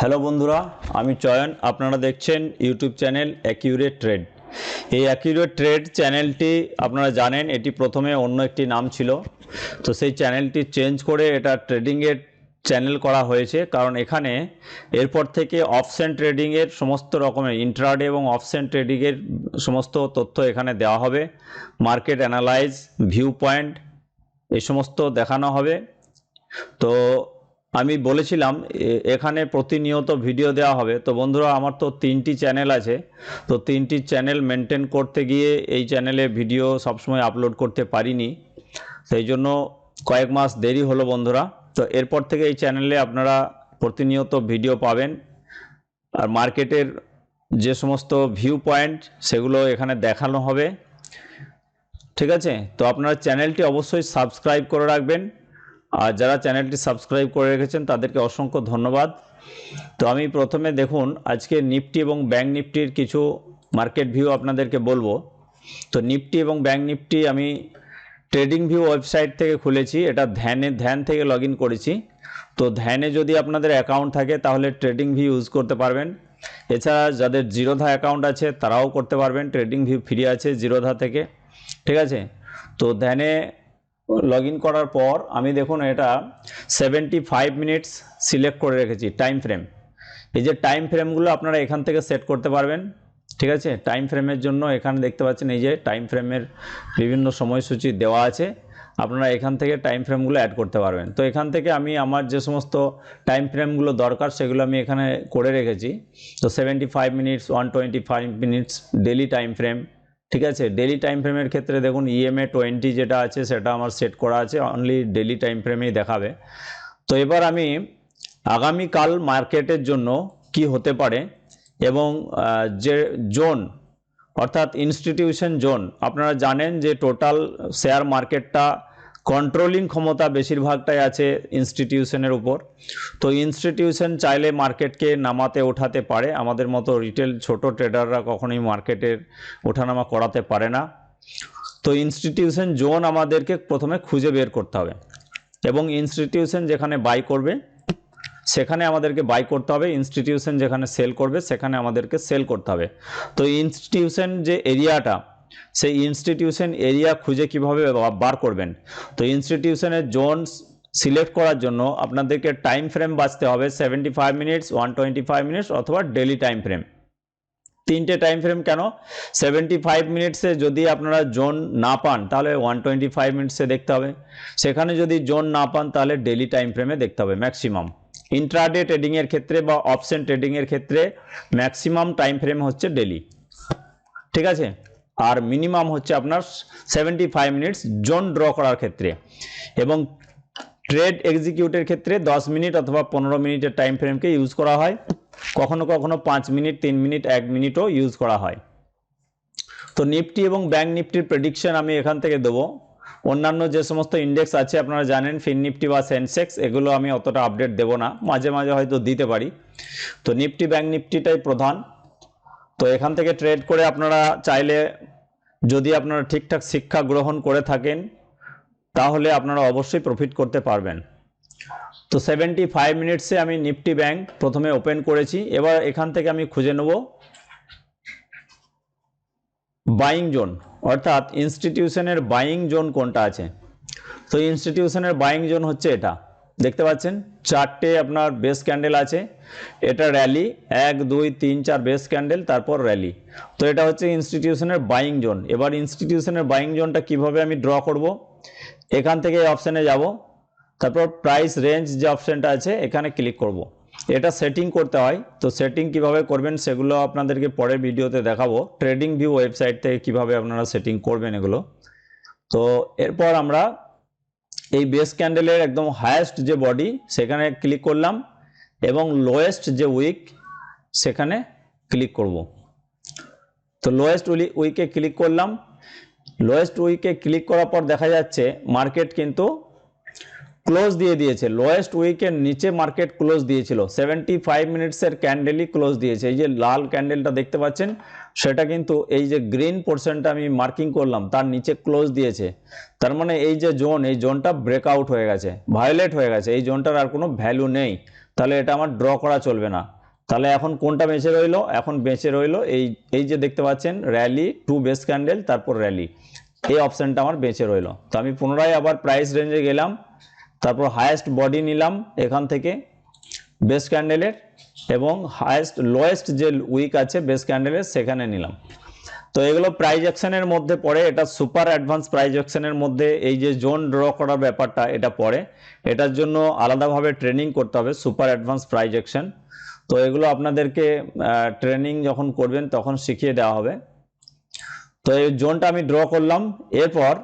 Hello বন্ধুরা, আমি চয়ন। আপনারা দেখছেন ইউটিউব চ্যানেল অ্যাকিউরেট ট্রেড। এই অ্যাকিউরেট ট্রেড চ্যানেলটি আপনারা জানেন এটি প্রথমে অন্য একটি নাম ছিল। তো সেই চ্যানেলটি চেঞ্জ করে এটা ট্রেডিংয়ের চ্যানেল করা হয়েছে, কারণ এখানে এরপর থেকে অপশন ট্রেডিংয়ের সমস্ত রকমের ইন্ট্রাডে এবং অপশন ট্রেডিংয়ের সমস্ত তথ্য এখানে দেওয়া হবে। মার্কেট অ্যানালাইজ, ভিউ পয়েন্ট এই সমস্ত দেখানো হবে। তো আমি বলেছিলাম এখানে প্রতিনিয়ত ভিডিও দেওয়া হবে। তো বন্ধুরা, আমার তো 3টি চ্যানেল আছে, তো 3টি চ্যানেল মেনটেন করতে গিয়ে এই চ্যানেলে ভিডিও সবসময় আপলোড করতে পারিনি, সেই জন্য কয়েক মাস দেরি হলো বন্ধুরা। তো এরপর থেকে এই চ্যানেলে আপনারা প্রতিনিয়ত ভিডিও পাবেন, আর মার্কেটের যে সমস্ত ভিউ পয়েন্ট সেগুলো এখানে দেখানো হবে। ঠিক আছে, তো আপনারা চ্যানেলটি অবশ্যই সাবস্ক্রাইব করে রাখবেন, আর যারা চ্যানেলটি সাবস্ক্রাইব করে রেখেছেন তাদেরকে অসংখ্য ধন্যবাদ। তো আমি প্রথমে দেখুন আজকে নিফটি এবং ব্যাঙ্ক নিফটির কিছু মার্কেট ভিউ আপনাদেরকে বলবো। তো নিফটি এবং ব্যাঙ্ক নিফটি আমি ট্রেডিং ভিউ ওয়েবসাইট থেকে খুলেছি, এটা ধ্যান থেকে লগ ইন করেছি। তো ধ্যানে যদি আপনাদের অ্যাকাউন্ট থাকে তাহলে ট্রেডিং ভিউ ইউজ করতে পারবেন। এছাড়া যাদের জিরোধা অ্যাকাউন্ট আছে তারাও করতে পারবেন, ট্রেডিং ভিউ ফ্রি আছে জিরোধা থেকে। ঠিক আছে, তো ধ্যানে লগ ইন করার পর আমি দেখুন এটা 75 মিনিটস সিলেক্ট করে রেখেছি টাইম ফ্রেম। এই যে টাইম ফ্রেমগুলো আপনারা এখান থেকে সেট করতে পারবেন। ঠিক আছে, টাইম ফ্রেমের জন্য এখানে দেখতে পাচ্ছেন এই যে টাইম ফ্রেমের বিভিন্ন সময়সূচি দেওয়া আছে, আপনারা এখান থেকে টাইম ফ্রেমগুলো অ্যাড করতে পারবেন। তো এখান থেকে আমি আমার যে সমস্ত টাইম ফ্রেমগুলো দরকার সেগুলো আমি এখানে করে রেখেছি। তো 75 minutes, 125 minutes daily time frame. ঠিক আছে, ডেলি টাইম ফ্রেমের ক্ষেত্রে দেখুন EMA 20 যেটা আছে সেটা আমার সেট করা আছে, অনলি ডেলি টাইম ফ্রেমেই দেখাবে। তো এবার আমি আগামীকাল মার্কেটের জন্য কি হতে পারে এবং যে জোন অর্থাৎ ইনস্টিটিউশন জোন, আপনারা জানেন যে টোটাল শেয়ার মার্কেটটা কন্ট্রোলিং ক্ষমতা বেশিরভাগটাই আছে ইনস্টিটিউশনের উপর। তো ইনস্টিটিউশন চাইলে মার্কেটকে নামাতে ওঠাতে পারে, আমাদের মতো রিটেল ছোট ট্রেডাররা কখনোই মার্কেটের ওঠানামা করাতে পারে না। তো ইনস্টিটিউশন জোন আমাদেরকে প্রথমে খুঁজে বের করতে হবে, এবং ইনস্টিটিউশন যেখানে বাই করবে সেখানে আমাদেরকে বাই করতে হবে, ইনস্টিটিউশন যেখানে সেল করবে সেখানে আমাদেরকে সেল করতে হবে। তো ইনস্টিটিউশন যে এরিয়াটা, সেই ইনস্টিটিউশন এরিয়া খুঁজে কিভাবে বার করবেন। তো ইনস্টিটিউশনের জোন সিলেক্ট করার জন্য আপনাদেরকে টাইম ফ্রেম বাছতে হবে, 75 মিনিটস, 125 মিনিটস অথবা ডেলি টাইম ফ্রেম। 3টে টাইম ফ্রেম কেন? 75 মিনিটসে যদি আপনারা জোন না পান তাহলে 125 মিনিটসে দেখতে হবে, সেখানে যদি জোন না পান তাহলে ডেলি টাইম ফ্রেমে দেখতে হবে ম্যাক্সিমাম। ইন্ট্রাডে ট্রেডিংয়ের ক্ষেত্রে বা অপশন ট্রেডিংয়ের ক্ষেত্রে ম্যাক্সিমাম টাইম ফ্রেম হচ্ছে ডেলি। ঠিক আছে, আর মিনিমাম হচ্ছে আপনার 75 মিনিটস জোন ড্র করার ক্ষেত্রে, এবং ট্রেড এক্সিকিউটের ক্ষেত্রে 10 মিনিট অথবা 15 মিনিটের টাইম ফ্রেমকে ইউজ করা হয়, কখনো কখনো 5 মিনিট, 3 মিনিট, 1 মিনিটও ইউজ করা হয়। তো নিফটি এবং ব্যাঙ্ক নিফটির প্রেডিকশন আমি এখান থেকে দেবো। অন্যান্য যে সমস্ত ইন্ডেক্স আছে আপনারা জানেন, ফিন নিফটি বা সেন্সেক্স, এগুলো আমি অতটা আপডেট দেবো না, মাঝে মাঝে হয়তো দিতে পারি। তো নিফটি ব্যাঙ্ক নিফটিটাই প্রধান। তো এখান থেকে ট্রেড করে আপনারা চাইলে, যদি আপনারা ঠিকঠাক শিক্ষা গ্রহণ করে থাকেন তাহলে আপনারা অবশ্যই প্রফিট করতে পারবেন। তো 75 মিনিটসে আমি নিফটি ব্যাঙ্ক প্রথমে ওপেন করেছি। এবার এখান থেকে আমি খুঁজে নেব বাইং জোন, অর্থাৎ ইনস্টিটিউশনের বাইং জোন কোনটা আছে। তো ইনস্টিটিউশনের বাইং জোন হচ্ছে এটা, দেখতে পাচ্ছেন 4টে আপনার বেস ক্যান্ডেল আছে, এটা র্যালি 1 2 3 4 বেস ক্যান্ডেল, তারপর র্যালি। তো এটা হচ্ছে ইনস্টিটিউশনের বাইং জোন। এবার ইনস্টিটিউশনের বাইং জোনটা কিভাবে আমি ড্র করব, এখান থেকে এই অপশানে যাব, তারপর প্রাইস রেঞ্জ যে অপশানটা আছে এখানে ক্লিক করব। এটা সেটিং করতে হয়, তো সেটিং কিভাবে করবেন সেগুলো আপনাদেরকে পরের ভিডিওতে দেখাবো, ট্রেডিং ভিউ ওয়েবসাইট থেকে কিভাবে আপনারা সেটিং করবেন এগুলো। তো এরপর আমরা এই বেস ক্যান্ডেলের একদম হায়েস্ট যে বডি সেখানে ক্লিক করলাম, এবং লোয়েস্ট যে উইক সেখানে ক্লিক করব। তো লোয়েস্ট উইকে ক্লিক করলাম। লোয়েস্ট উইকে ক্লিক করার পর দেখা যাচ্ছে মার্কেট কিন্তু ক্লোজ দিয়ে দিয়েছে, লোয়েস্ট উইকের নিচে মার্কেট ক্লোজ দিয়েছিল, 75 মিনিটসের ক্যান্ডেলই ক্লোজ দিয়েছে। এই যে লাল ক্যান্ডেলটা দেখতে পাচ্ছেন সেটা কিন্তু এই যে গ্রিন পোর্শনটা আমি মার্কিং করলাম তার নিচে ক্লোজ দিয়েছে, তার মানে এই যে জোন, এই জোনটা ব্রেকআউট হয়ে গেছে, ভায়োলেট হয়ে গেছে, এই জোনটার আর কোনো ভ্যালু নেই, তাহলে এটা আমার ড্র করা চলবে না। তাহলে এখন কোনটা বেঁচে রইলো? এখন বেঁচে রইলো এই যে দেখতে পাচ্ছেন র্যালি টু বেস ক্যান্ডেল তারপর র্যালি, এই অপশানটা আমার বেঁচে রইলো। তো আমি পুনরায় আবার প্রাইস রেঞ্জে গেলাম, তারপর হায়েস্ট বডি নিলাম এখান থেকে বেস ক্যান্ডেলের, এবং হায়েস্ট লোয়েস্ট যে উইক আছে বেস ক্যান্ডেলের সেখানে নিলাম। তো এগুলো প্রাইস অ্যাকশনের মধ্যে পড়ে, এটা সুপার অ্যাডভান্স প্রাইস অ্যাকশনের মধ্যে এই যে জোন ড্র করার ব্যাপারটা এটা পড়ে। এটার জন্য আলাদাভাবে ট্রেনিং করতে হবে সুপার অ্যাডভান্স প্রাইস অ্যাকশন। তো এগুলো আপনাদেরকে ট্রেনিং যখন করবেন তখন শিখিয়ে দেওয়া হবে। তো এই জোনটা আমি ড্র করলাম, এরপর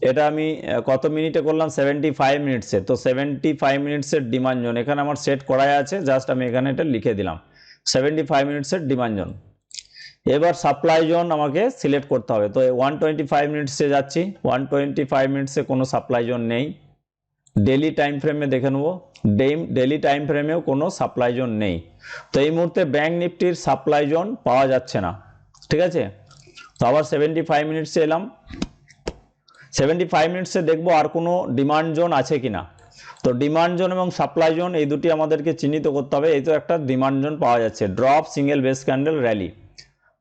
এটা আমি কত মিনিটে করলাম? 75 মিনিটসে। তো 75 মিনিটসের ডিমান্ড জোন এখানে আমার সেট করাই আছে, জাস্ট আমি এখানে এটা লিখে দিলাম 75 মিনিটসের ডিমান্ড জোন। এবার সাপ্লাই জোন আমাকে সিলেক্ট করতে হবে। তো 125 মিনিটসে যাচ্ছি, 125 মিনিটসে কোনো সাপ্লাই জোন নেই। ডেলি টাইম ফ্রেমে দেখে নেবো, ডেলি টাইম ফ্রেমেও কোনো সাপ্লাই জোন নেই। তো এই মুহূর্তে ব্যাঙ্ক নিফটির সাপ্লাই জোন পাওয়া যাচ্ছে না, ঠিক আছে। তো আবার 75 মিনিটসে এলাম, 75 মিনিটসে দেখবো আর কোনো ডিমান্ড জোন আছে কিনা। তো ডিমান্ড জোন এবং সাপ্লাই জোন এই দুটি আমাদেরকে চিহ্নিত করতে হবে। এই তো একটা ডিমান্ড জোন পাওয়া যাচ্ছে, drop, single base candle, rally.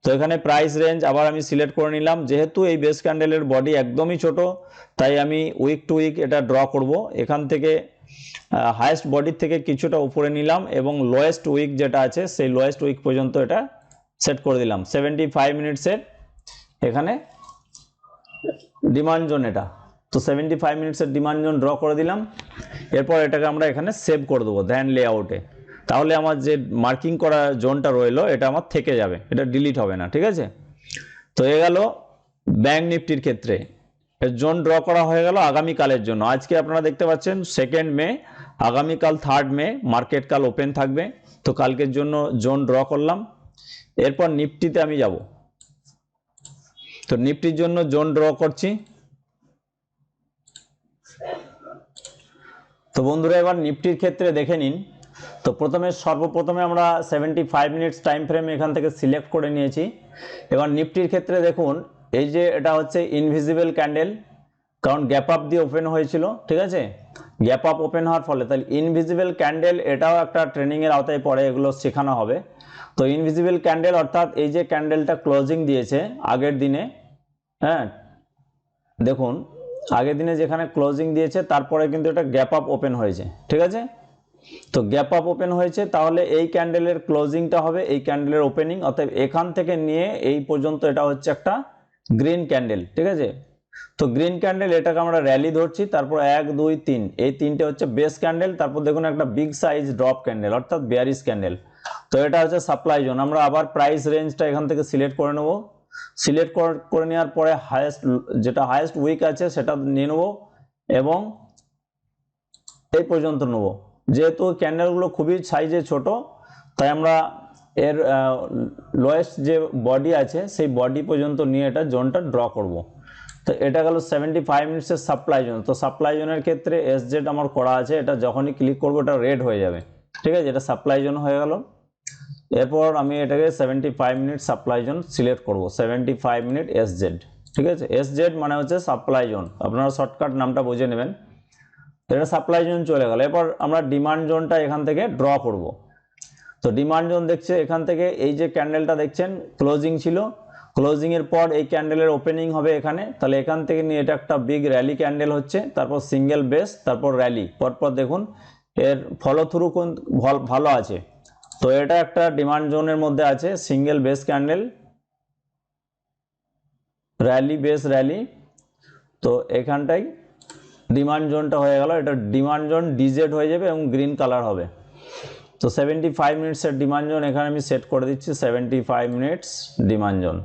তো এখানে প্রাইস রেঞ্জ আবার আমি সিলেক্ট করে নিলাম, যেহেতু এই বেস ক্যান্ডেলের বডি একদমই ছোট তাই আমি উইক টু উইক এটা ড্র করব। এখান থেকে হায়েস্ট বডির থেকে কিছুটা উপরে নিলাম এবং লোয়েস্ট উইক যেটা আছে সেই লোয়েস্ট উইক পর্যন্ত এটা সেট করে দিলাম 75 মিনিটসের এখানে ডিমান্ড জোন এটা। তো 75 মিনিটসের ডিমান্ড জোন ড্র করে দিলাম। এরপর এটাকে আমরা এখানে সেভ করে দেবো ধ্যান লেআউটে, তাহলে আমার যে মার্কিং করা জোনটা রইলো এটা আমার থেকে যাবে, এটা ডিলিট হবে না, ঠিক আছে। তো এ গেল ব্যাঙ্ক নিফটির ক্ষেত্রে জোন ড্র করা হয়ে গেল আগামীকালের জন্য। আজকে আপনারা দেখতে পাচ্ছেন 2 মে, আগামীকাল 3 মে মার্কেট কাল ওপেন থাকবে। তো কালকের জন্য জোন ড্র করলাম। এরপর নিফটিতে আমি যাব, তো নিফটির জন্য জোন ড্র করছি। তো বন্ধুরা এবার নিফটির ক্ষেত্রে দেখে নিন। তো সর্বপ্রথমে আমরা 75 মিনিটস টাইম ফ্রেম এখান থেকে সিলেক্ট করে নিয়েছি। এবার নিফটির ক্ষেত্রে দেখুন এই যে এটা হচ্ছে ইনভিজিবল ক্যান্ডেল, কারণ গ্যাপ আপ দিয়ে ওপেন হয়েছিল, ঠিক আছে। গ্যাপ আপ ওপেন হওয়ার ফলে তাহলে ইনভিজিবল ক্যান্ডেল এটাও একটা ট্রেনিংয়ের আওতায় পড়ে, এগুলো শেখানো হবে। তো ইনভিজিবল ক্যান্ডেল অর্থাৎ এই যে ক্যান্ডেলটা ক্লোজিং দিয়েছে আগের দিনে, হ্যাঁ দেখুন আগের দিনে যেখানে ক্লোজিং দিয়েছে তারপরে কিন্তু এটা গ্যাপ আপ ওপেন হয়েছে, ঠিক আছে। তো গ্যাপ আপ ওপেন হয়েছে, তাহলে এই ক্যান্ডেলের ক্লোজিংটা হবে এই ক্যান্ডেলের ওপেনিং, অর্থাৎ এখান থেকে নিয়ে এই পর্যন্ত এটা হচ্ছে একটা গ্রিন ক্যান্ডেল, ঠিক আছে। তো গ্রিন ক্যান্ডেল এটাকে আমরা র্যালি ধরছি, তারপর 1 2 3 এই তিনটে হচ্ছে বেস ক্যান্ডেল, তারপর দেখুন একটা বিগ সাইজ ড্রপ ক্যান্ডেল অর্থাৎ বেয়ারিশ ক্যান্ডেল। তো এটা হচ্ছে সাপ্লাই জোন। আমরা আবার প্রাইস রেঞ্জটা এখান থেকে সিলেক্ট করে নেব, সিলেক্ট করে নেওয়ার পরে যেটা হায়েস্ট উইক আছে সেটা নিয়ে নেব এবং এই পর্যন্ত নেব। যেহেতু ক্যান্ডেলগুলো খুবই সাইজে ছোট তাই আমরা এর লোয়েস্ট যে বডি আছে সেই বডি পর্যন্ত নিয়ে এটা জোনটা ড্র করব। তো এটা গেল 75 মিনিটসের সাপ্লাই জোন। তো সাপ্লাই জোনের ক্ষেত্রে এসজেড আমার করা আছে, এটা যখনই ক্লিক করবো এটা রেড হয়ে যাবে, ঠিক আছে। এটা সাপ্লাই জোন হয়ে গেল। এরপর আমি এটাকে 75 মিনিট সাপ্লাই জোন সিলেক্ট করব, 75 মিনিট এসজেড, ঠিক আছে। এসজেড মানে হচ্ছে সাপ্লাই জোন, আপনারা শর্টকাট নামটা বুঝে নেবেন। এটা সাপ্লাই জোন চলে গেল। এরপর আমরা ডিমান্ড জোনটা এখান থেকে ড্র করব। তো ডিমান্ড জোন দেখছে এখান থেকে এই যে ক্যান্ডেলটা দেখছেন ক্লোজিং ছিল, ক্লোজিং এর পর এই ক্যান্ডেলের ওপেনিং হবে এখানে, তাহলে এখান থেকে নিয়ে এটা একটা বিগ র্যালি ক্যান্ডেল হচ্ছে, তারপর সিঙ্গেল বেস, তারপর র্যালি, পরপর দেখুন এর ফলো থ্রু ভালো আছে। তো এটা একটা ডিমান্ড জোনের মধ্যে আছে, single base candle, rally, base, rally. তো এখানটাই ডিমান্ড জোনটা হয়ে গেল। এটা ডিমান্ড জোন ডিজেড হয়ে যাবে এবং গ্রিন কালার হবে। তো 75 মিনিটসের ডিমান্ড জোন এখানে আমি সেট করে দিচ্ছি, 75 মিনিটস ডিমান্ড জোন।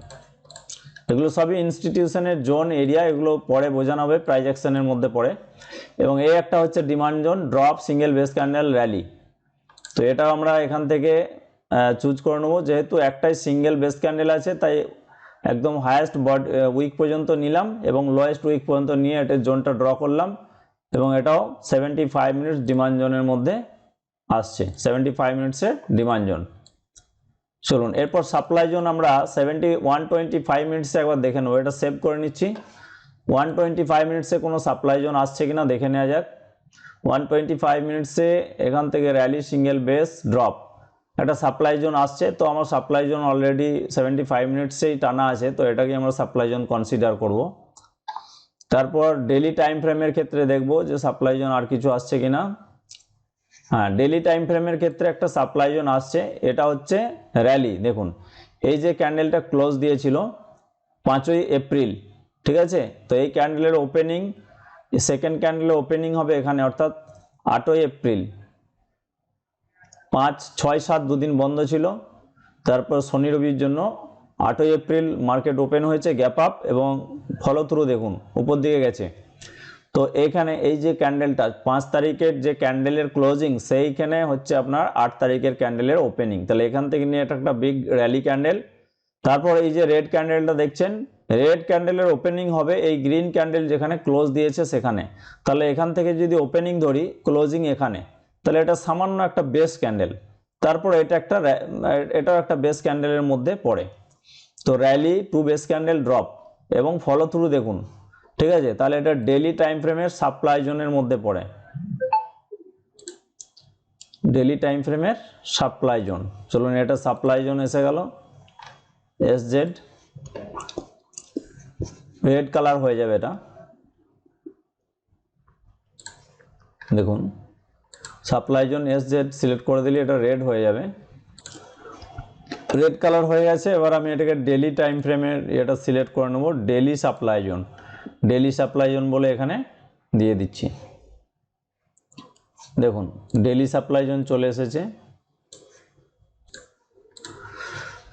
এগুলো সবই ইনস্টিটিউশনের জোন এরিয়া, এগুলো পরে বোঝানো হবে, প্রাইস অ্যাকশনের মধ্যে পড়ে। এবং এই একটা হচ্ছে demand zone, drop, single base candle, rally. তো এটা আমরা এখান থেকে চুজ করে নেবো, যেহেতু একটাই সিঙ্গেল বেস ক্যান্ডেল আছে তাই একদম হায়েস্ট উইক পর্যন্ত নিলাম এবং লোয়েস্ট উইক পর্যন্ত নিয়ে এটা জোনটা ড্র করলাম এবং এটাও 75 মিনিটস ডিমান্ড জোনের মধ্যে আসছে, 75 মিনিটসের ডিমান্ড জোন। চলুন এরপর সাপ্লাই জোন আমরা 125 মিনিটসে একবার দেখে নেবো, এটা সেভ করে নিচ্ছি। 125 মিনিটসে কোনো সাপ্লাই জোন আসছে কিনা দেখে নেওয়া যাক। 125 মিনিটসে এখান থেকে র্যালি সিঙ্গেল বেস ড্রপ একটা সাপ্লাই জোন আসছে। তো আমার সাপ্লাই জোন অলরেডি 75 মিনিটসেই টানা আছে, তো এটাকে আমরা সাপ্লাই জোন কনসিডার করব। তারপর ডেলি টাইম ফ্রেমের ক্ষেত্রে দেখব যে সাপ্লাই জোন আর কিছু আসছে কিনা। হ্যাঁ, ডেলি টাইম ফ্রেমের ক্ষেত্রে একটা সাপ্লাই জোন আসছে, এটা হচ্ছে র্যালি। দেখুন এই যে ক্যান্ডেলটা ক্লোজ দিয়েছিল 5ই এপ্রিল, ঠিক আছে, তো এই ক্যান্ডেলের ওপেনিং, সেকেন্ড ক্যান্ডেলের ওপেনিং হবে এখানে, অর্থাৎ 8ই এপ্রিল। 5, 6, 7 দুদিন বন্ধ ছিল, তারপর শনি রবির জন্য 8ই এপ্রিল মার্কেট ওপেন হয়েছে, গ্যাপ আপ এবং ফলো থ্রু দেখুন উপর দিকে গেছে। তো এইখানে এই যে ক্যান্ডেলটা 5 তারিখের যে ক্যান্ডেলের ক্লোজিং, সেইখানে হচ্ছে আপনার 8 তারিখের ক্যান্ডেলের ওপেনিং। তাহলে এখান থেকে নিয়ে এটা একটা বিগ র্যালি ক্যান্ডেল। তারপর এই যে রেড ক্যান্ডেলটা দেখছেন, রেড ক্যান্ডেলের ওপেনিং হবে এই গ্রিন ক্যান্ডেল যেখানে ক্লোজ দিয়েছে সেখানে। তাহলে এখান থেকে যদি ওপেনিং ধরি, ক্লোজিং এখানে, তাহলে এটা সামান্য একটা বেস ক্যান্ডেল। তারপর এটাও একটা বেস ক্যান্ডেলের মধ্যে পড়ে। তো rally to base candle drop এবং ফলো থ্রু দেখুন, ঠিক আছে। তাহলে এটা ডেলি টাইম ফ্রেমের সাপ্লাই জোনের মধ্যে পড়ে, ডেলি টাইম ফ্রেমের সাপ্লাই জোন। চলুন এটা সাপ্লাই জোন এসে গেল, এসজেড রেড কালার হয়ে যাবে এটা, দেখুন সাপ্লাই জোন এসজেড সিলেক্ট করে দিলে এটা রেড হয়ে যাবে, রেড কালার হয়ে গেছে। এবার আমি এটাকে ডেলি টাইম ফ্রেমের এটা সিলেক্ট করে নেব, daily supply zone, daily supply zone বলে এখানে দিয়ে দিচ্ছি। দেখুন ডেলি সাপ্লাই জোন চলে এসেছে।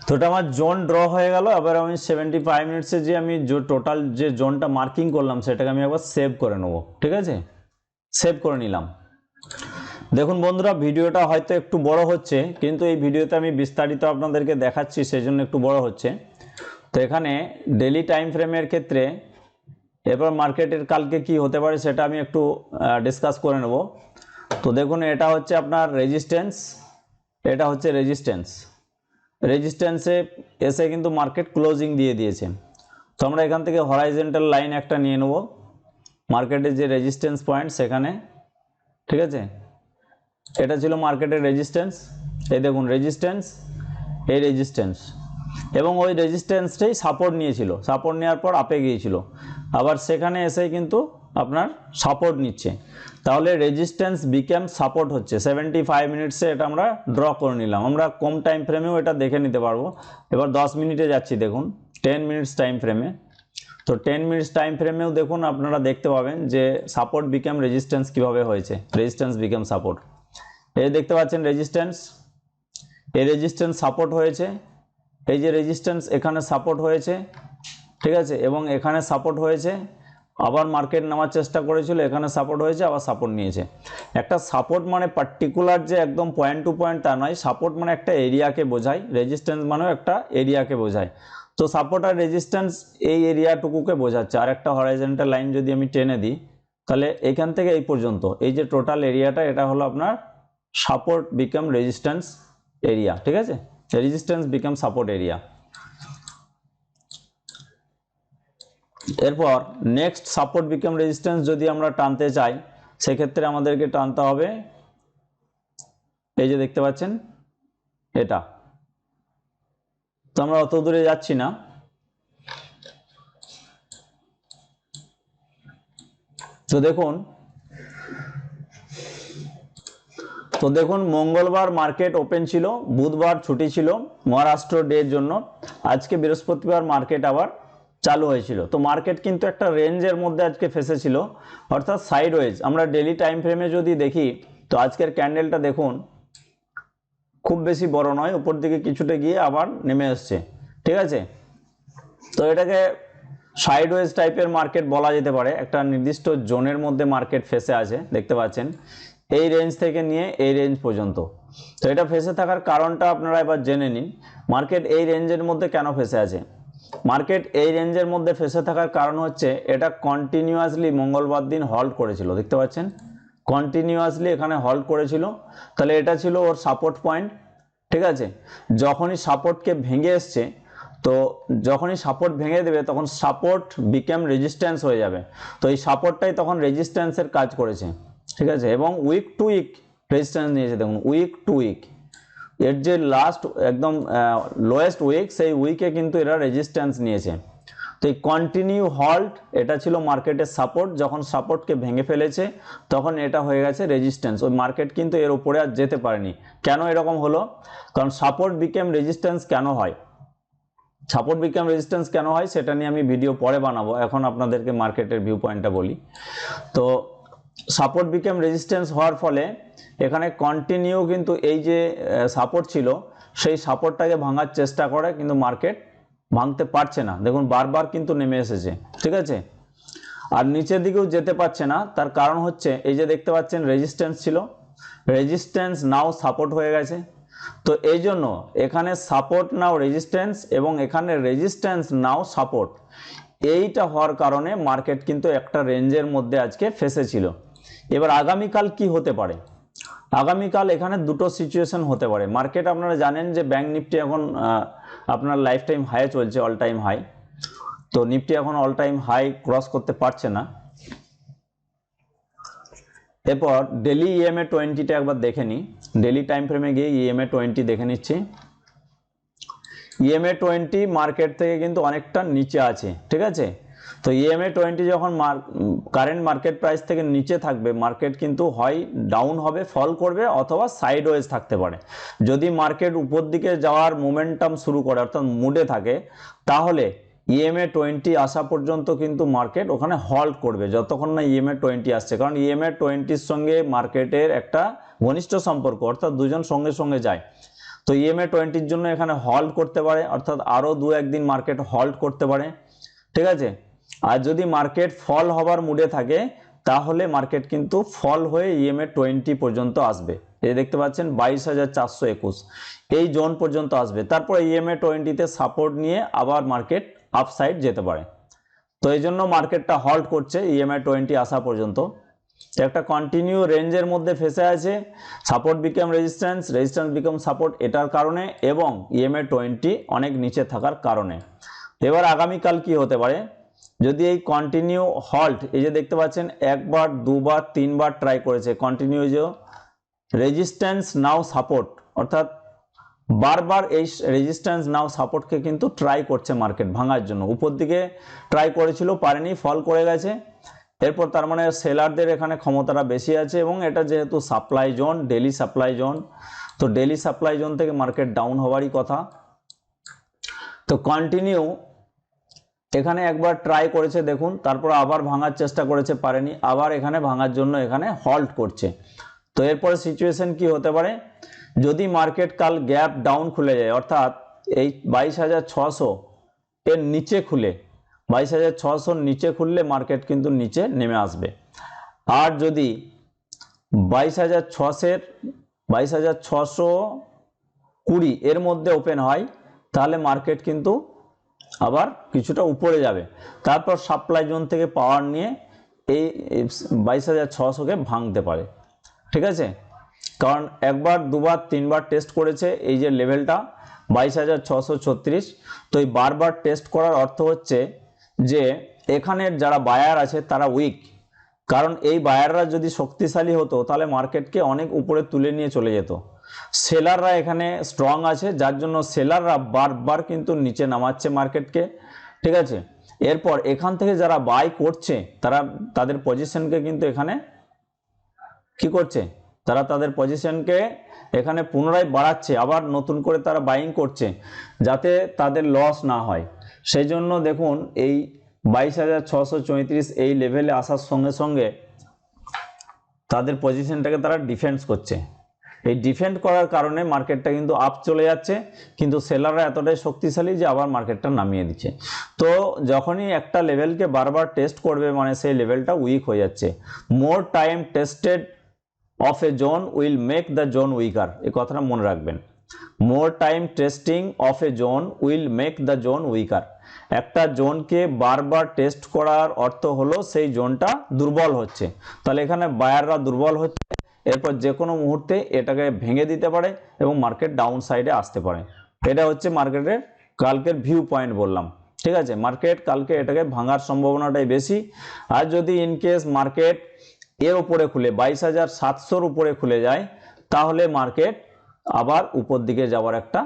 তো এটা আমার জোন ড্র হয়ে গেল। এবার আমি 75 মিনিটসে যে আমি টোটাল যে জোনটা মার্কিং করলাম সেটাকে আমি একবার সেভ করে নেব, ঠিক আছে, সেভ করে নিলাম। দেখুন বন্ধুরা, ভিডিওটা হয়তো একটু বড় হচ্ছে, কিন্তু এই ভিডিওতে আমি বিস্তারিত আপনাদেরকে দেখাচ্ছি, সেজন্য একটু বড় হচ্ছে। তো এখানে ডেলি টাইম ফ্রেমের ক্ষেত্রে এবার মার্কেটের কালকে কি হতে পারে সেটা আমি একটু ডিসকাস করে নেব। তো দেখুন এটা হচ্ছে আপনার রেজিস্ট্যান্স, এটা হচ্ছে রেজিস্ট্যান্সে এসে কিন্তু মার্কেট ক্লোজিং দিয়ে দিয়েছে। তো আমরা এখান থেকে হরাইজন্টাল লাইন একটা নিয়ে নেব মার্কেটের যে রেজিস্ট্যান্স পয়েন্ট সেখানে, ঠিক আছে। এটা ছিল মার্কেটের রেজিস্ট্যান্স, এই দেখুন রেজিস্ট্যান্স, এই রেজিস্ট্যান্স, এবং ওই রেজিস্ট্যান্সটাই সাপোর্ট নিয়েছিল, সাপোর্ট নেওয়ার পর আপে গিয়েছিল, আবার সেখানে এসে কিন্তু আপনার সাপোর্ট নিচ্ছে। তাহলে রেজিস্ট্যান্স বিকেম সাপোর্ট হচ্ছে 75 মিনিটসে, এটা আমরা ড্র করে নিলাম। আমরা কম টাইম ফ্রেমেও এটা দেখে নিতে পারবো। এবার 10 মিনিটে যাচ্ছি, দেখুন 10 মিনিটস টাইম ফ্রেমে। তো 10 মিনিটস টাইম ফ্রেমেও দেখুন আপনারা দেখতে পাবেন যে সাপোর্ট বিকেম রেজিস্ট্যান্স কীভাবে হয়েছে, রেজিস্ট্যান্স বিকেম সাপোর্ট। এই দেখতে পাচ্ছেন রেজিস্ট্যান্স, এই রেজিস্ট্যান্স সাপোর্ট হয়েছে, এই যে রেজিস্ট্যান্স এখানে সাপোর্ট হয়েছে, ঠিক আছে, এবং এখানে সাপোর্ট হয়েছে, আবার মার্কেট নামার চেষ্টা করেছিল, এখানে সাপোর্ট হয়েছে, আবার সাপোর্ট নিয়েছে। একটা সাপোর্ট মানে পার্টিকুলার যে একদম পয়েন্ট টু পয়েন্ট তা নয়, সাপোর্ট মানে একটা এরিয়াকে বোঝায়, রেজিস্ট্যান্স মানেও একটা এরিয়াকে বোঝায়। তো সাপোর্ট আর রেজিস্ট্যান্স এই এরিয়াটুকুকে বোঝাচ্ছে। আর একটা হরাইজন্টাল লাইন যদি আমি টেনে দিই, তাহলে এখান থেকে এই পর্যন্ত এই যে টোটাল এরিয়াটা, এটা হলো আপনার সাপোর্ট বিকাম রেজিস্ট্যান্স এরিয়া, ঠিক আছে, রেজিস্ট্যান্স বিকাম সাপোর্ট এরিয়া। এরপর নেক্সট সাপোর্ট বিকাম রেজিস্ট্যান্স যদি আমরা টানতে চাই, সেক্ষেত্রে আমাদেরকে টানতে হবে এই যে দেখতে পাচ্ছেন এটা। তো আমরা অত দূরে যাচ্ছি না, তো দেখুন মঙ্গলবার মার্কেট ওপেন ছিল, বুধবার ছুটি ছিল মহারাষ্ট্র ডের জন্য, আজকে বৃহস্পতিবার মার্কেট আবার চালু হয়েছিল। তো মার্কেট কিন্তু একটা রেঞ্জের মধ্যে আজকে ফেসেছিল, অর্থাৎ সাইডওয়েজ। আমরা ডেলি টাইম ফ্রেমে যদি দেখি, তো আজকের ক্যান্ডেলটা দেখুন খুব বেশি বড় নয়, উপর দিকে কিছুটা গিয়ে আবার নেমে আসছে, ঠিক আছে। তো এটাকে সাইডওয়েজ টাইপের মার্কেট বলা যেতে পারে, একটা নির্দিষ্ট জোনের মধ্যে মার্কেট ফেসে আছে, দেখতে পাচ্ছেন এই রেঞ্জ থেকে নিয়ে এই রেঞ্জ পর্যন্ত। তো এটা ফেসে থাকার কারণটা আপনারা এবার জেনে নিন, মার্কেট এই রেঞ্জের মধ্যে কেন ফেসে আছে। মার্কেট এই রেঞ্জের মধ্যে ফেসে থাকার কারণ হচ্ছে এটা কন্টিনিউয়াসলি মঙ্গলবার দিন হল্ড করেছিল, দেখতে পাচ্ছেন কন্টিনিউয়াসলি এখানে হল্ড করেছিল। তাহলে এটা ছিল ওর সাপোর্ট পয়েন্ট, ঠিক আছে। যখনই সাপোর্টকে ভেঙে এসছে, তো যখনই সাপোর্ট ভেঙে দেবে তখন সাপোর্ট বিকেম রেজিস্ট্যান্স হয়ে যাবে। তো এই সাপোর্টটাই তখন রেজিস্ট্যান্সের কাজ করেছে, ঠিক আছে, এবং উইক টু উইক রেজিস্ট্যান্স নিয়েছে। দেখুন উইক টু উইক, এর যে লাস্ট একদম লোয়েস্ট উইক, সেই উইকে কিন্তু এরা রেজিস্ট্যান্স নিয়েছে। তো এই কন্টিনিউ হল্ট এটা ছিল মার্কেটের সাপোর্ট, যখন সাপোর্টকে ভেঙে ফেলেছে তখন এটা হয়ে গেছে রেজিস্ট্যান্স। ওই মার্কেট কিন্তু এর উপরে আর যেতে পারেনি। কেন এরকম হলো? কারণ সাপোর্ট বিকেম রেজিস্ট্যান্স কেন হয়, সাপোর্ট বিকেম রেজিস্ট্যান্স কেন হয় সেটা নিয়ে আমি ভিডিও পরে বানাবো, এখন আপনাদেরকে মার্কেটের ভিউ পয়েন্টটা বলি। তো সাপোর্ট বিকেম রেজিস্ট্যান্স হওয়ার ফলে এখানে কন্টিনিউ কিন্তু এই যে সাপোর্ট ছিল সেই সাপোর্টটাকে ভাঙার চেষ্টা করে, কিন্তু মার্কেট ভাঙতে পারছে না। দেখুন বারবার কিন্তু নেমে এসেছে, ঠিক আছে, আর নিচের দিকেও যেতে পারছে না। তার কারণ হচ্ছে এই যে দেখতে পাচ্ছেন রেজিস্ট্যান্স ছিল, রেজিস্ট্যান্স নাও সাপোর্ট হয়ে গেছে। তো এই জন্য এখানে সাপোর্ট নাও রেজিস্ট্যান্স এবং এখানে রেজিস্ট্যান্স নাও সাপোর্ট, এইটা হওয়ার কারণে মার্কেট কিন্তু একটা রেঞ্জের মধ্যে আজকে ফেসেছিল। এবার আগামীকাল কি হতে পারে? আগামীকাল এখানে দুটো সিচুয়েশন হতে পারে। মার্কেট আপনারা জানেন যে ব্যাংক নিফটি এখন আপনার লাইফ টাইম হাই চলছে, অল টাইম হাই। তো নিফটি এখন অল টাইম হাই ক্রস করতে পারছে না। এরপর ডেলি ইএমএ 20টা একবার দেখে নিই, ডেলি টাইম ফ্রেমে গিয়ে ইএমএ 20 দেখে নিচ্ছি। ইএমএ 20 মার্কেট থেকে কিন্তু অনেকটা নিচে আছে, ঠিক আছে। তো ইএমএ 20 যখন কারেন্ট মার্কেট প্রাইস থেকে নিচে থাকবে, মার্কেট কিন্তু হয় ডাউন হবে, ফল করবে, অথবা সাইডওয়েজ থাকতে পারে। যদি মার্কেট উপর দিকে যাওয়ার মোমেন্টাম শুরু করে অর্থাৎ মুডে থাকে, তাহলে ইএমএ 20 আসা পর্যন্ত কিন্তু মার্কেট ওখানে হল্ট করবে যতক্ষণ না ইএমএ 20 আসছে। কারণ ইএমএ 20-র সঙ্গে মার্কেটের একটা ঘনিষ্ঠ সম্পর্ক, অর্থাৎ দুজন সঙ্গে সঙ্গে যায়। তো ইএমএ 20-র জন্য এখানে হল্ট করতে পারে, অর্থাৎ আরও 2-1 দিন মার্কেট হল্ট করতে পারে, ঠিক আছে। আর যদি মার্কেট ফল হবার মুডে থাকে তাহলে মার্কেট কিন্তু ফল হয়ে ইএমএ 20 পর্যন্ত আসবে। এই দেখতে পাচ্ছেন 22,421 এই জোন পর্যন্ত আসবে। তারপর ইএমএ 20-তে সাপোর্ট নিয়ে আবার মার্কেট আপসাইড যেতে পারে। তো এই জন্য মার্কেটটা হল্ট করছে ইএমএ 20 আসা পর্যন্ত। একটা কন্টিনিউ রেঞ্জের মধ্যে ফেসে আছে, support become resistance, resistance become support, এটার কারণে এবং ইএমএ 20 অনেক নিচে থাকার কারণে। এবার আগামীকাল কি হতে পারে? যদি এই কন্টিনিউ হল্ট, এই যে দেখতে পাচ্ছেন একবার, দুবার, তিনবার ট্রাই করেছে কন্টিনিউ, যে রেজিস্ট্যান্স নাও সাপোর্ট, অর্থাৎ বারবার এই রেজিস্ট্যান্স নাও সাপোর্টকে কিন্তু ট্রাই করছে মার্কেট ভাঙার জন্য। উপর দিকে ট্রাই করেছিল, পারেনি, ফল করে গেছে। এরপর তার মানে সেলারদের এখানে ক্ষমতাটা বেশি আছে, এবং এটা যেহেতু supply zone, daily supply zone, তো ডেলি সাপ্লাই জোন থেকে মার্কেট ডাউন হওয়ারই কথা। তো কন্টিনিউ এখানে একবার ট্রাই করেছে দেখুন, তারপর আবার ভাঙার চেষ্টা করেছে, পারেনি, আবার এখানে ভাঙার জন্য এখানে হল্ট করছে। তো এরপরে সিচুয়েশন কি হতে পারে? যদি মার্কেট কাল গ্যাপ ডাউন খুলে যায়, অর্থাৎ এই 22,600 এর নিচে খুলে, 22,600 নিচে খুললে মার্কেট কিন্তু নিচে নেমে আসবে। আর যদি 22,620 এর মধ্যে ওপেন হয় তাহলে মার্কেট কিন্তু আবার কিছুটা উপরে যাবে। তারপর সাপ্লাই জোন থেকে পাওয়ার নিয়ে এই 22,600-কে ভাঙতে পারে, ঠিক আছে। কারণ একবার, দুবার, তিনবার টেস্ট করেছে এই যে লেভেলটা 22,636। তো এই বারবার টেস্ট করার অর্থ হচ্ছে যে এখানের যারা বায়ার আছে তারা উইক। কারণ এই বায়াররা যদি শক্তিশালী হতো তাহলে মার্কেটকে অনেক উপরে তুলে নিয়ে চলে যেত। সেলাররা এখানে স্ট্রং আছে, যার জন্য সেলাররা বারবার কিন্তু নিচে নামাচ্ছে মার্কেটকে, ঠিক আছে। এরপর এখান থেকে যারা বাই করছে তারা তাদের পজিশনকে কিন্তু এখানে কি করছে, তারা তাদের পজিশনকে এখানে পুনরায় বাড়াচ্ছে, আবার নতুন করে তারা বাইং করছে যাতে তাদের লস না হয়। সেই জন্য দেখুন এই 22,634 এই লেভেলে আসার সঙ্গে সঙ্গে তাদের পজিশনটাকে তারা ডিফেন্স করছে। এই ডিফেন্ড করার কারণে মার্কেটটা কিন্তু আপ চলে যাচ্ছে, কিন্তু সেলাররা এতটাই শক্তিশালী যে আবার মার্কেটটা নামিয়ে দিচ্ছে। তো যখনই একটা লেভেলকে বারবার টেস্ট করবে মানে সেই লেভেলটা উইক হয়ে যাচ্ছে। More time tested of a zone will make the zone weaker, এই কথাটা মনে রাখবেন। More time testing of a zone will make the zone weaker. একটা জোনকে বারবার টেস্ট করার অর্থ হলো সেই জোনটা দুর্বল হচ্ছে, তাহলে এখানে বায়াররা দুর্বল হচ্ছে। এরপর যে কোনো মুহূর্তে এটাকে ভেঙে দিতে পারে এবং মার্কেট ডাউন সাইডে আসতে পারে। এটা হচ্ছে মার্কেটের কালকের ভিউ পয়েন্ট বললাম, ঠিক আছে। মার্কেট কালকে এটাকে ভাঙার সম্ভাবনাটাই বেশি। আর যদি ইনকেস মার্কেট এর উপরে খুলে 22,700-র উপরে খুলে যায়, তাহলে মার্কেট আবার উপর দিকে যাওয়ার একটা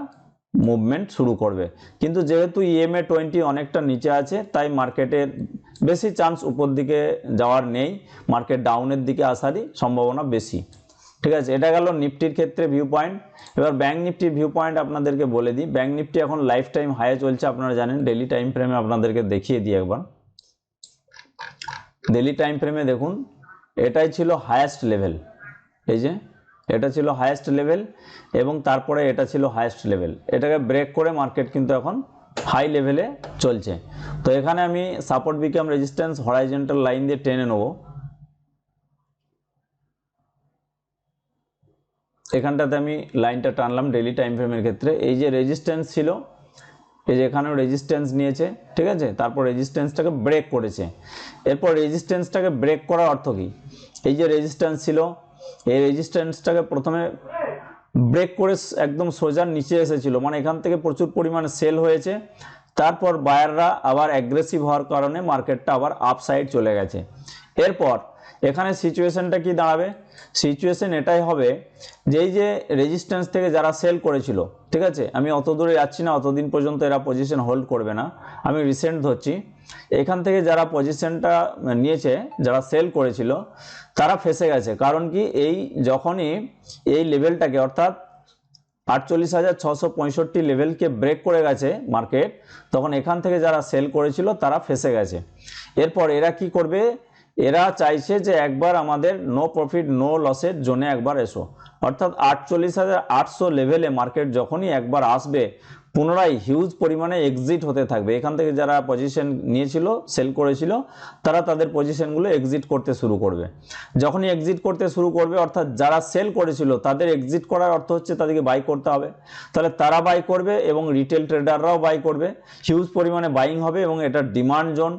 মুভমেন্ট শুরু করবে। কিন্তু যেহেতু EMA 20 অনেকটা নিচে আছে, তাই মার্কেটের বেশি চান্স উপর দিকে যাওয়ার নেই, মার্কেট ডাউনের দিকে আসারই সম্ভাবনা বেশি। ঠিক আছে, এটা গেল নিফটির ক্ষেত্রে ভিউ পয়েন্ট। এবার ব্যাঙ্ক নিফটির ভিউ পয়েন্ট আপনাদেরকে বলে দিই। ব্যাঙ্ক নিফটি এখন লাইফ টাইম হাই চলছে, আপনারা জানেন। ডেলি টাইম ফ্রেমে আপনাদেরকে দেখিয়ে দিই একবার। ডেলি টাইম ফ্রেমে দেখুন, এটাই ছিল হায়েস্ট লেভেল, এই যে এটা ছিল হায়েস্ট লেভেল, এবং তারপরে এটা ছিল হায়েস্ট লেভেল। এটাকে ব্রেক করে মার্কেট কিন্তু এখন হাই লেভেলে চলছে। তো এখানে আমি support become resistance horizontal line দিয়ে টেনে নেব। এখানটাতে আমি লাইনটা টানলাম ডেলি টাইম ফ্রেমের ক্ষেত্রে। এই যে রেজিস্ট্যান্স ছিল, এই যে এখানেও রেজিস্ট্যান্স নিয়েছে, ঠিক আছে, তারপর রেজিস্ট্যান্সটাকে ব্রেক করেছে। এরপর রেজিস্ট্যান্সটাকে ব্রেক করার অর্থ কি? এই যে রেজিস্ট্যান্স ছিল, এই রেজিস্ট্যান্সটাকে প্রথমে ব্রেক করে একদম সোজা নিচে এসেছিল, মানে এখান থেকে প্রচুর পরিমাণে সেল হয়েছে। তারপর বায়াররা আবার অ্যাগ্রেসিভ হওয়ার কারণে মার্কেটটা আবার আপসাইড চলে গেছে। এরপর এখানে সিচুয়েশনটা কি দাঁড়াবে? সিচুয়েশন এটাই হবে যে এই যে রেজিস্ট্যান্স থেকে যারা সেল করেছিল, ঠিক আছে, আমি অত দূরে যাচ্ছি না, অতদিন পর্যন্ত এরা পজিশন হোল্ড করবে না, আমি রিসেন্ট ধরছি। এখান থেকে যারা পজিশনটা নিয়েছে, যারা সেল করেছিল, তারা ফেসে গেছে। কারণ কি, এই যখনই এই লেভেলটাকে অর্থাৎ 48,665 লেভেলকে ব্রেক করে গেছে মার্কেট, তখন এখান থেকে যারা সেল করেছিল তারা ফেসে গেছে। এরপর এরা কি করবে? এরা চাইছে যে একবার আমাদের নো প্রফিট নো লসের জোনে একবার এসো, অর্থাৎ 48,800 লেভেলে মার্কেট যখনই একবার আসবে, পুনরায় হিউজ পরিমাণে এক্সিট হতে থাকবে। এখান থেকে যারা পজিশন নিয়েছিল, সেল করেছিল, তারা তাদের পজিশনগুলো এক্সিট করতে শুরু করবে। যখনই এক্সিট করতে শুরু করবে, অর্থাৎ যারা সেল করেছিল তাদের এক্সিট করার অর্থ হচ্ছে তাদেরকে বাই করতে হবে। তাহলে তারা বাই করবে এবং রিটেল ট্রেডাররাও বাই করবে, হিউজ পরিমাণে বাইং হবে এবং এটা ডিমান্ড জোন,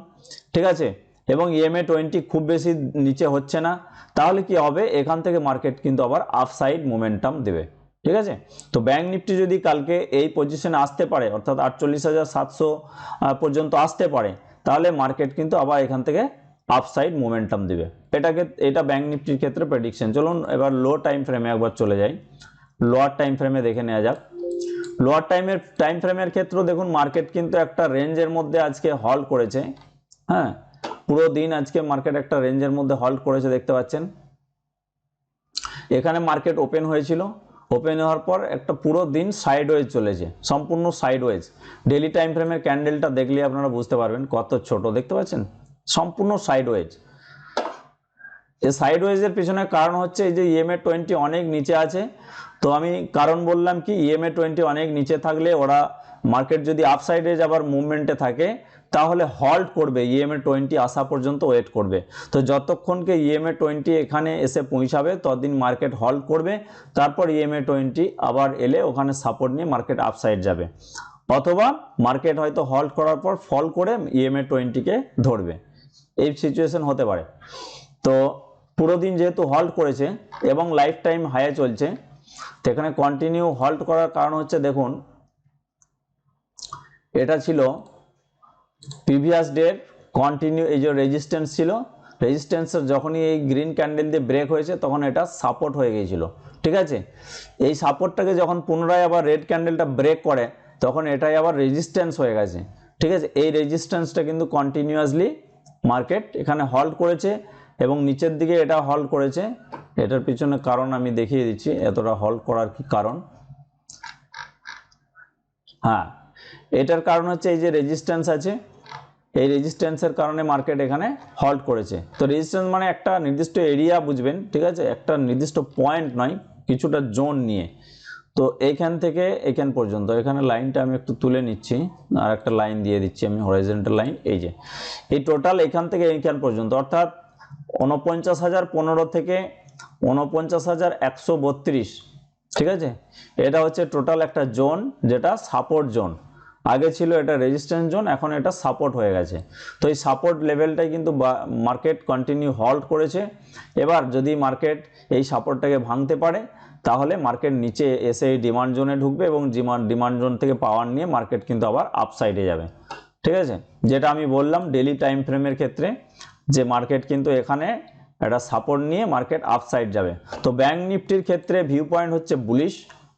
ঠিক আছে, এবং EMA 20 খুব বেশি নিচে হচ্ছে না। তাহলে কি হবে? এখান থেকে মার্কেট কিন্তু আবার আপসাইড মোমেন্টাম দেবে, ঠিক আছে। তো ব্যাঙ্ক নিফটি যদি কালকে এই পজিশনে আসতে পারে, অর্থাৎ 48,700 পর্যন্ত আসতে পারে, তাহলে মার্কেট কিন্তু আবার এখান থেকে আপসাইড মোমেন্টাম দেবে। এটা ব্যাঙ্ক নিফটির ক্ষেত্রে প্রেডিকশন। চলুন এবার লো টাইম ফ্রেমে একবার চলে যাই। লোয়ার টাইম ফ্রেমে দেখে নেওয়া যাক। লোয়ার টাইম ফ্রেমের ক্ষেত্রেও দেখুন, মার্কেট কিন্তু একটা রেঞ্জের মধ্যে আজকে হল্ড করেছে। হ্যাঁ, পুরো দিন আজকে মার্কেট একটা রেঞ্জের মধ্যে হল্ড করেছে, দেখতে পাচ্ছেন। এখানে মার্কেট ওপেন হয়েছিল, ওপেন হওয়ার পর একটা পুরো দিন সাইডওয়েজ চলেছে, সম্পূর্ণ সাইডওয়েজ। ডেলি টাইম ফ্রেমের ক্যান্ডেলটা দেখলে আপনারা বুঝতে পারবেন কত ছোট, দেখতে পাচ্ছেন, সম্পূর্ণ সাইডওয়েজ। এই সাইডওয়েজের পিছনে কারণ হচ্ছে এই যে EMA 20 অনেক নিচে আছে। তো আমি কারণ বললাম কি, EMA 20 অনেক নিচে থাকলে ওরা মার্কেট যদি আপসাইডে যাবার মুভমেন্টে থাকে, তাহলে হল্ট করবে, EMA 20 আসা পর্যন্ত ওয়েট করবে। তো যতক্ষণকে EMA 20 এখানে এসে পৌঁছাবে, ততদিন মার্কেট হল্ট করবে। তারপর EMA 20 আবার এলে ওখানে সাপোর্ট নিয়ে মার্কেট আপসাইড যাবে, অথবা মার্কেট হয়তো হল্ট করার পর ফল করে EMA 20-কে ধরবে। এই সিচুয়েশন হতে পারে। তো পুরো দিন যেহেতু হল্ট করেছে এবং লাইফ টাইম হাইয়ে চলছে, তো এখানে কন্টিনিউ হল্ট করার কারণ হচ্ছে, দেখুন এটা ছিল প্রিভিয়াস ডের কন্টিনিউ, এই যে রেজিস্ট্যান্স ছিল, রেজিস্ট্যান্সের যখনই এই গ্রিন ক্যান্ডেল দিয়ে ব্রেক হয়েছে, তখন এটা সাপোর্ট হয়ে গিয়েছিল, ঠিক আছে। এই সাপোর্টটাকে যখন পুনরায় আবার রেড ক্যান্ডেলটা ব্রেক করে, তখন এটাই আবার রেজিস্ট্যান্স হয়ে গেছে, ঠিক আছে। এই রেজিস্ট্যান্সটা কিন্তু কন্টিনিউয়াসলি মার্কেট এখানে হল্ট করেছে এবং নিচের দিকে এটা হল্ট করেছে। এটার পিছনে কারণ আমি দেখিয়ে দিচ্ছি, এতটা হল্ট করার কি কারণ। হ্যাঁ, এটার কারণ হচ্ছে এই যে রেজিস্ট্যান্স আছে, এই রেজিস্ট্যান্সের কারণে মার্কেট এখানে হল্ট করেছে। তো রেজিস্ট্যান্স মানে একটা নির্দিষ্ট এরিয়া, বুঝবেন, ঠিক আছে, একটা নির্দিষ্ট পয়েন্ট নয়, কিছুটা জোন নিয়ে। তো এইখান থেকে এখান পর্যন্ত, এখানে লাইনটা আমি একটু তুলে নিচ্ছি, আর একটা লাইন দিয়ে দিচ্ছি আমি, হরাইজন্টাল লাইন। এই যে এই টোটাল এখান থেকে এইখান পর্যন্ত, অর্থাৎ 49,015 থেকে 49,132, ঠিক আছে, এটা হচ্ছে টোটাল একটা জোন, যেটা সাপোর্ট জোন। আগে ছিল এটা রেজিস্ট্যান্স জোন, এখন এটা সাপোর্ট হয়ে গেছে। তো এই সাপোর্ট লেভেলটাই কিন্তু মার্কেট কন্টিনিউ হল্ট করেছে। এবার যদি মার্কেট এই সাপোর্টটাকে ভাঙতে পারে, তাহলে মার্কেট নিচে এসে এই ডিমান্ড জোনে ঢুকবে এবং ডিমান্ড জোন থেকে পাওয়ার নিয়ে মার্কেট কিন্তু আবার আপসাইডে যাবে, ঠিক আছে। যেটা আমি বললাম ডেলি টাইম ফ্রেমের ক্ষেত্রে, যে মার্কেট কিন্তু এখানে একটা সাপোর্ট নিয়ে মার্কেট আপসাইড যাবে। তো ব্যাংক নিফটির ক্ষেত্রে ভিউ পয়েন্ট হচ্ছে বুলিশ,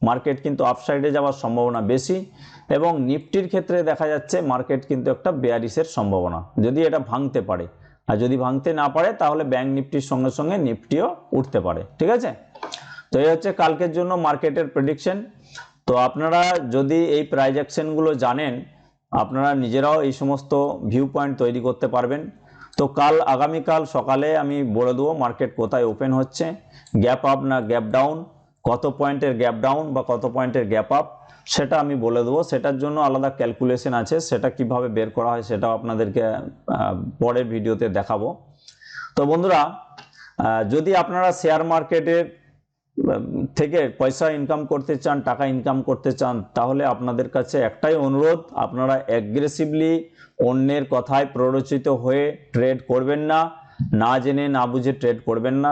মার্কেট কিন্তু আপসাইডে যাওয়ার সম্ভাবনা বেশি, এবং নিফটির ক্ষেত্রে দেখা যাচ্ছে মার্কেট কিন্তু একটা বেয়ারিশের সম্ভাবনা, যদি এটা ভাঙতে পারে। আর যদি ভাঙতে না পারে তাহলে ব্যাংক নিফটির সঙ্গে সঙ্গে নিফটিও উঠতে পারে। ঠিক আছে, তো এই হচ্ছে কালকের জন্য মার্কেটের প্রেডিকশন। তো আপনারা যদি এই প্রাইস অ্যাকশনগুলো জানেন, আপনারা নিজেরাও এই সমস্ত ভিউ পয়েন্ট তৈরি করতে পারবেন। তো আগামীকাল সকালে আমি বলে দেবো মার্কেট কোথায় ওপেন হচ্ছে, গ্যাপ আপ না গ্যাপ ডাউন, কত পয়েন্টের গ্যাপ ডাউন বা কত পয়েন্টের গ্যাপ আপ, সেটা আমি বলে দেবো। সেটার জন্য আলাদা ক্যালকুলেশন আছে, সেটা কিভাবে বের করা হয় সেটাও আপনাদেরকে পরের ভিডিওতে দেখাবো। তো বন্ধুরা, যদি আপনারা শেয়ার মার্কেটের থেকে পয়সা ইনকাম করতে চান, টাকা ইনকাম করতে চান, তাহলে আপনাদের কাছে একটাই অনুরোধ, আপনারা অ্যাগ্রেসিভলি অন্যের কথায় প্ররোচিত হয়ে ট্রেড করবেন না, না জেনে না বুঝে ট্রেড করবেন না।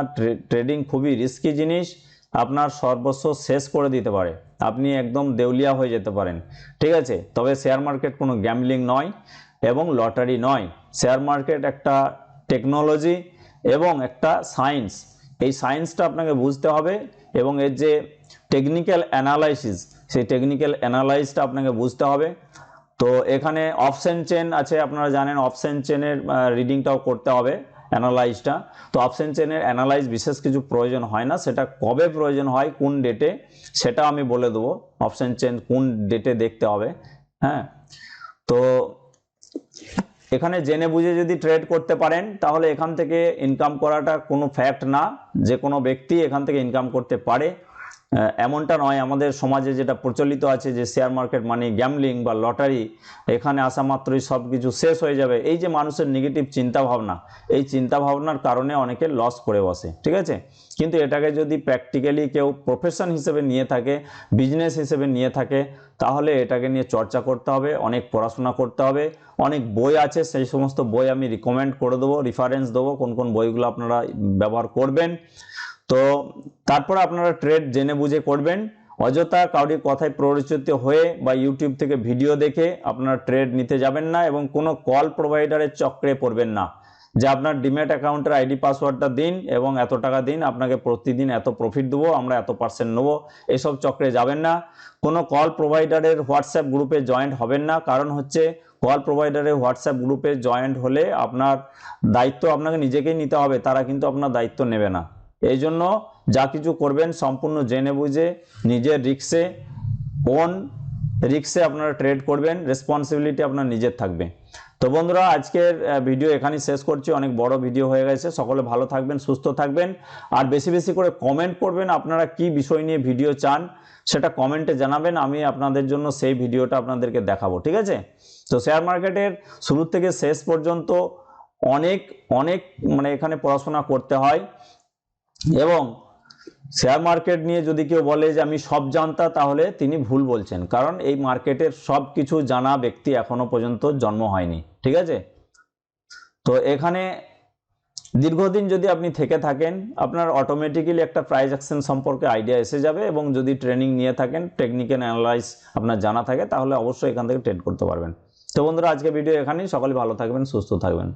ট্রেডিং খুবই রিস্কি জিনিস, আপনার সর্বস্ব শেষ করে দিতে পারে, আপনি একদম দেউলিয়া হয়ে যেতে পারেন। ঠিক আছে, তবে শেয়ার মার্কেট কোনো গ্যাম্বলিং নয় এবং লটারি নয়। শেয়ার মার্কেট একটা টেকনোলজি এবং একটা সায়েন্স। এই সায়েন্সটা আপনাকে বুঝতে হবে এবং এর যে টেকনিক্যাল অ্যানালাইসিস, সেই টেকনিক্যাল অ্যানালাইসটা আপনাকে বুঝতে হবে। তো এখানে অপশন চেন আছে, আপনারা জানেন অপশন চেনের রিডিংটাও করতে হবে, অ্যানালাইজটা। তো অপশন চেনের অ্যানালাইজ বিশেষ কিছু প্রয়োজন হয় না, সেটা কবে প্রয়োজন হয়, কোন ডেটে, সেটা আমি বলে দেবো। অপশন চেন কোন ডেটে দেখতে হবে। হ্যাঁ, তো এখানে জেনে বুঝে যদি ট্রেড করতে পারেন তাহলে এখান থেকে ইনকাম করাটা কোনো ফ্যাক্ট না, যে কোনো ব্যক্তি এখান থেকে ইনকাম করতে পারে এমনটা নয়। আমাদের সমাজে যেটা প্রচলিত আছে যে শেয়ার মার্কেট মানে গ্যাম্বলিং বা লটারি, এখানে আসা মাত্রই সব কিছু শেষ হয়ে যাবে, এই যে মানুষের নেগেটিভ চিন্তাভাবনা, এই চিন্তাভাবনার কারণে অনেকে লস করে বসে। ঠিক আছে, কিন্তু এটাকে যদি প্র্যাকটিক্যালি কেউ প্রফেশন হিসেবে নিয়ে থাকে, বিজনেস হিসেবে নিয়ে থাকে, তাহলে এটাকে নিয়ে চর্চা করতে হবে, অনেক পড়াশোনা করতে হবে, অনেক বই আছে, সেই সমস্ত বই আমি রিকমেন্ড করে দেবো, রেফারেন্স দেবো কোন কোন বইগুলো আপনারা ব্যবহার করবেন। তো তারপরে আপনারা ট্রেড জেনে বুঝে করবেন, অযথা কাউরির কথায় প্ররোচিত হয়ে বা ইউটিউব থেকে ভিডিও দেখে আপনারা ট্রেড নিতে যাবেন না, এবং কোনো কল প্রোভাইডারের চক্রে পড়বেন না যে আপনার ডিম্যাট অ্যাকাউন্টের আইডি পাসওয়ার্ডটা দিন এবং এত টাকা দিন, আপনাকে প্রতিদিন এত প্রফিট দেবো, আমরা এত % নেবো, এসব চক্রে যাবেন না। কোনো কল প্রোভাইডারের হোয়াটসঅ্যাপ গ্রুপে জয়েন্ট হবেন না, কারণ হচ্ছে কল প্রোভাইডারের হোয়াটসঅ্যাপ গ্রুপে জয়েন্ট হলে আপনার দায়িত্ব আপনাকে নিজেকেই নিতে হবে, তারা কিন্তু আপনার দায়িত্ব নেবে না। এই জন্য যা কিছু করবেন সম্পূর্ণ জেনে বুঝে নিজের রিস্কে, ওন রিস্কে আপনারা ট্রেড করবেন, রেসপন্সিবিলিটি আপনার নিজের থাকবে। তো বন্ধুরা, আজকের ভিডিও এখানেই শেষ করছি, অনেক বড় ভিডিও হয়ে গেছে। সকলে ভালো থাকবেন, সুস্থ থাকবেন, আর বেশি বেশি করে কমেন্ট করবেন, আপনারা কি বিষয় নিয়ে ভিডিও চান সেটা কমেন্টে জানাবেন, আমি আপনাদের জন্য সেই ভিডিওটা আপনাদেরকে দেখাবো। ঠিক আছে, তো শেয়ার মার্কেটের শুরু থেকে শেষ পর্যন্ত অনেক অনেক মানে এখানে পড়াশোনা করতে হয়, এবং শেয়ার মার্কেট নিয়ে যদি কেউ বলে যে আমি সব জানতা, তাহলে তিনি ভুল বলছেন, কারণ এই মার্কেটের সব কিছু জানা ব্যক্তি এখনো পর্যন্ত জন্ম হয়নি। ঠিক আছে, তো এখানে দীর্ঘদিন যদি আপনি থেকে থাকেন, আপনার অটোমেটিক্যালি একটা প্রাইস অ্যাকশন সম্পর্কে আইডিয়া এসে যাবে, এবং যদি ট্রেনিং নিয়ে থাকেন, টেকনিক্যাল অ্যানালাইজ আপনার জানা থাকে, তাহলে অবশ্যই এখান থেকে ট্রেড করতে পারবেন। তো বন্ধুরা, আজকে ভিডিও এখানেই, সকলে ভালো থাকবেন, সুস্থ থাকবেন।